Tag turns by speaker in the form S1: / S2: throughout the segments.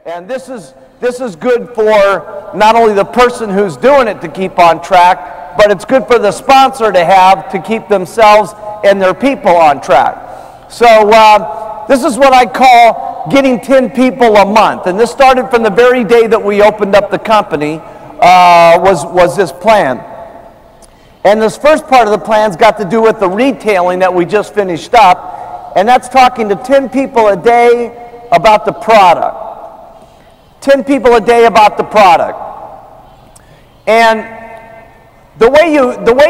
S1: And this is good for not only the person who's doing it to keep on track, but it's good for the sponsor to have to keep themselves and their people on track. So this is what I call getting 10 people a month. And this started from the very day that we opened up the company, was this plan. And this first part of the plan's got to do with the retailing that we just finished up. And that's talking to 10 people a day about the product. 10 people a day about the product. And the way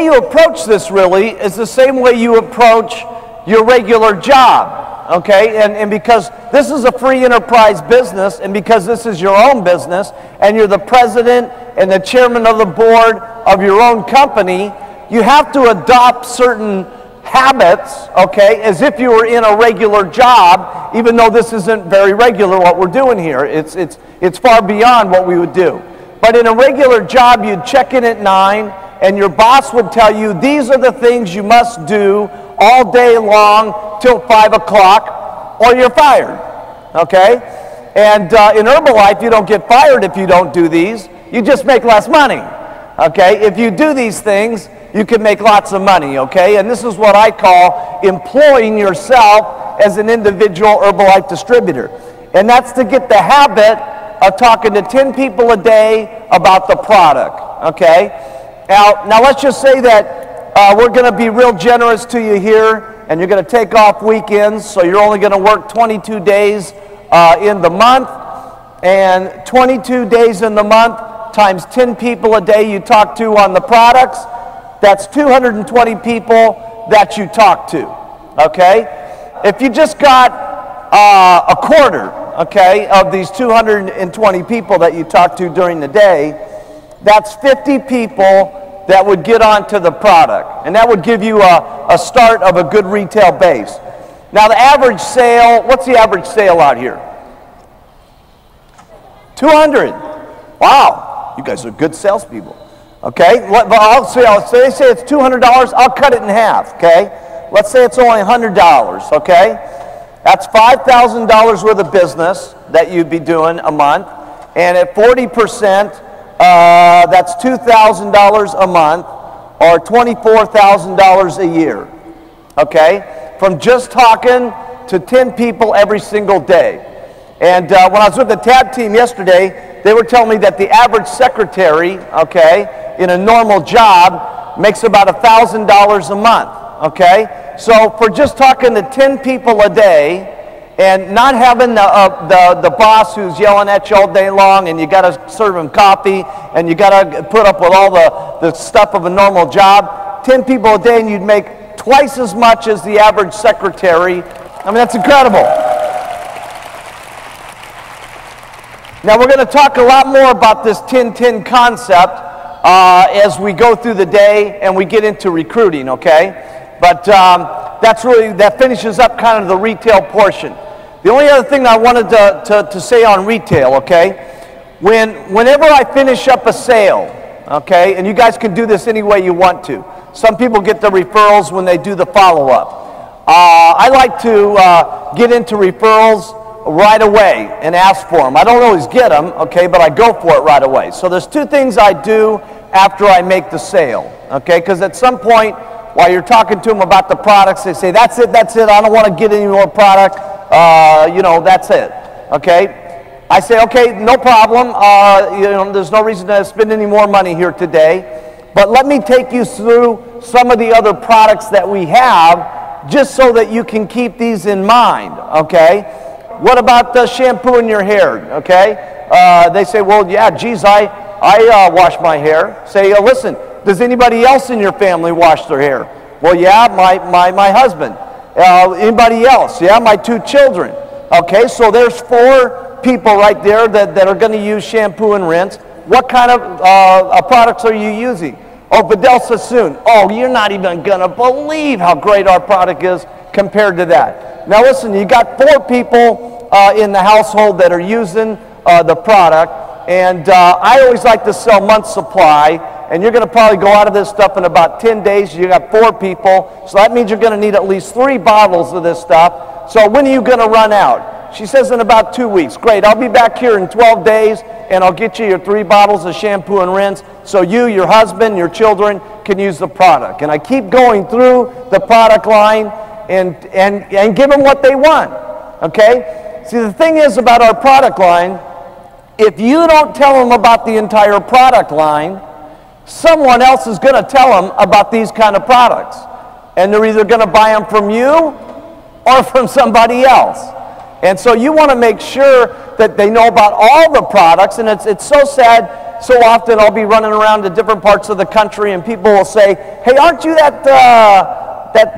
S1: you approach this really is the same way you approach your regular job, okay? And because this is a free enterprise business, and because this is your own business, and you're the president and the chairman of the board of your own company, you have to adopt certain habits, okay, as if you were in a regular job, even though this isn't very regular what we're doing here. It's far beyond what we would do. But in a regular job, you'd check in at 9, and your boss would tell you, these are the things you must do all day long till 5 o'clock, or you're fired, okay? And in Herbalife, you don't get fired if you don't do these. You just make less money, okay? If you do these things, you can make lots of money, okay? And this is what I call employing yourself as an individual Herbalife distributor. And that's to get the habit of talking to 10 people a day about the product, okay? Now let's just say that we're going to be real generous to you here, and you're going to take off weekends, so you're only going to work 22 days in the month, and 22 days in the month times 10 people a day you talk to on the products. That's 220 people that you talk to, okay? If you just got a quarter, okay, of these 220 people that you talk to during the day, that's 50 people that would get onto the product. And that would give you a start of a good retail base. Now the average sale, what's the average sale out here? 200. Wow, you guys are good salespeople. Okay, I'll say it's $200, I'll cut it in half, okay? Let's say it's only $100, okay? That's $5,000 worth of business that you'd be doing a month, and at 40%, that's $2,000 a month, or $24,000 a year, okay? From just talking to 10 people every single day. And when I was with the TAB team yesterday, they were telling me that the average secretary, okay, in a normal job makes about $1,000 a month, okay? So for just talking to 10 people a day and not having the boss who's yelling at you all day long, and you got to serve him coffee and you got to put up with all the stuff of a normal job, 10 people a day and you'd make twice as much as the average secretary. I mean, that's incredible. Now we're going to talk a lot more about this 10-10 concept as we go through the day and we get into recruiting, okay? But that finishes up kind of the retail portion. The only other thing I wanted to say on retail, okay? Whenever I finish up a sale, okay, and you guys can do this any way you want to. Some people get the referrals when they do the follow-up. I like to get into referrals right away and ask for them. I don't always get them, okay, but I go for it right away. So there's two things I do after I make the sale, okay, because at some point while you're talking to them about the products, they say, that's it, I don't want to get any more product, you know, that's it, okay. I say, okay, no problem, you know, there's no reason to spend any more money here today, but let me take you through some of the other products that we have just so that you can keep these in mind, okay. What about the shampoo in your hair, okay? They say, well, yeah, geez, I wash my hair. Say, listen, does anybody else in your family wash their hair? Well, yeah, my husband. Anybody else? Yeah, my 2 children. Okay, so there's 4 people right there that are going to use shampoo and rinse. What kind of products are you using? Oh, Vidal Sassoon. Oh, you're not even going to believe how great our product is compared to that. Now listen, you got 4 people in the household that are using the product, and I always like to sell month's supply, and you're going to probably go out of this stuff in about 10 days. You got 4 people, so that means you're going to need at least 3 bottles of this stuff. So when are you going to run out? She says, in about 2 weeks. Great, I'll be back here in 12 days, and I'll get you your 3 bottles of shampoo and rinse so you, your husband, your children can use the product. And I keep going through the product line and give them what they want, okay? See, the thing is about our product line, if you don't tell them about the entire product line, someone else is going to tell them about these kind of products. And they're either going to buy them from you or from somebody else. And so you want to make sure that they know about all the products. And it's so sad, so often I'll be running around to different parts of the country and people will say, hey, aren't you that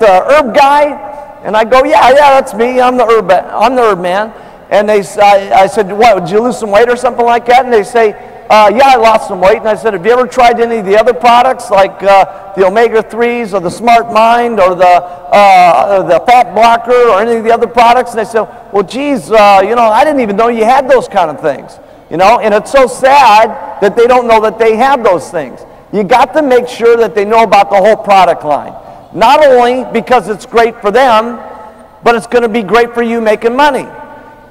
S1: herb guy? And I go, yeah, that's me. I'm the herb man. And I said, what, did you lose some weight or something like that? And they say, yeah, I lost some weight. And I said, have you ever tried any of the other products like the omega-3s or the Smart Mind or the fat blocker or any of the other products? And they said, well, geez, I didn't even know you had those kind of things. And it's so sad that they don't know that they have those things. You got to make sure that they know about the whole product line. Not only because it's great for them, but it's going to be great for you making money.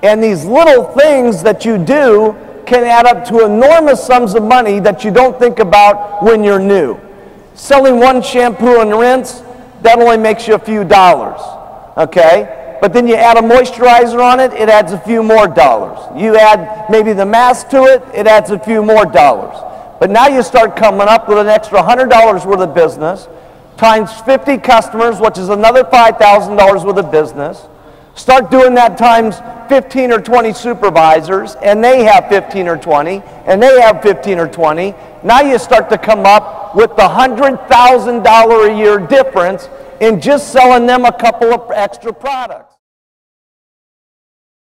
S1: And these little things that you do can add up to enormous sums of money that you don't think about when you're new. Selling one shampoo and rinse, that only makes you a few dollars, okay? But then you add a moisturizer on it, it adds a few more dollars. You add maybe the mask to it, it adds a few more dollars. But now you start coming up with an extra $100 worth of business, times 50 customers, which is another $5,000 worth of business. Start doing that times 15 or 20 supervisors, and they have 15 or 20, and they have 15 or 20. Now you start to come up with the $100,000 a year difference in just selling them a couple of extra products.